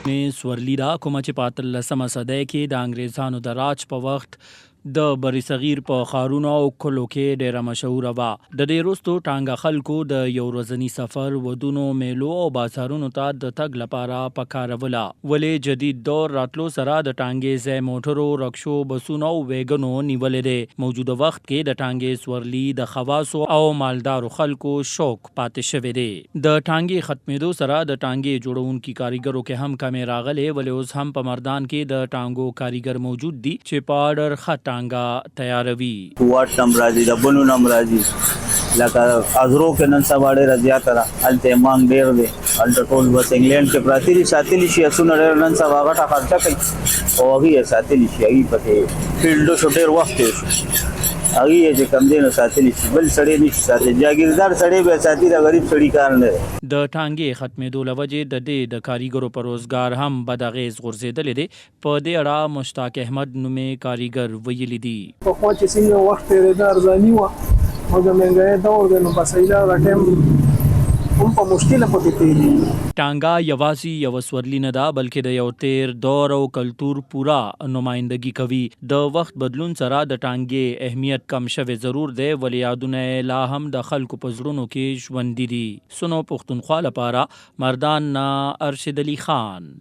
سورلی دا کومه چې په 18مه صدۍ کې د انګریزانو د راج په وخت د بری صغیر په ښارونو او کلو کې ډیره مشهوره وه. د دې وروستو ټانګه خلکو د یو ورځني سفر، ودونو، میلو او بازارونو ته د تګ لپاره پکاروله. ولې جدید دور راتلو سره د ټانګې ځای موټرو، رکشو، بسونو او ویګنو نیولې دی. موجوده وخت کې د ټانګې سورلي د خواصو او مالدارو خلکو شوق پاتې شوی دی. د ټانګې ختمېدو سره د ټانګې جوړونکي کاریګرو کې هم کمې راغلې، ولې اوس هم په مردان کې د ټانګو کاریګر موجود دي چې په اډر ښه ټانګه تیاروي. واټ نم راځي، د بلو نم راځي، لکه ازرو کې نن سبا ډېره زیاته ده، هلته یې مانګ ډېر دی. هلته ټول بس انګلینډ کې پراته دي، ساتلي شي اسونه ډېر نن سبا غټه خرچه کوي او هغوی یې ساتلي شي. هغوی پکې فیلډو شو ډېر وخت تېر شو، هغوی یې چې کم دی نو ساتلي شي، بل سړی نه شي ساتلی. جاګیردار سړی به یې ساتي، د غریب سړي کار نه دی. د ټانګې ختمېدو له وجې د دې د کاریګرو پر روزګار هم بد اغېز غورځېدلی دی. په دې اړه مشتاق احمد نومې کاریګر ویلي دي. پخوا چې څنګه وخت تېرېده ارزاني وه، او د مهنګایۍ دور دی، نو بس دا ټایم هم په مشکله پکې تېرېږي. ټانګه یوازې یوه سورلي نه ده، بلکې د یو تیر دور او کلتور پوره نمایندګي کوي. د وخت بدلون سره د ټانګې اهمیت کم شوی ضرور دی، ولې یادونه یې لا هم د خلکو په زړونو کې ژوندي دي. سنو پښتونخوا لپاره مردان نه ارشد علي خان.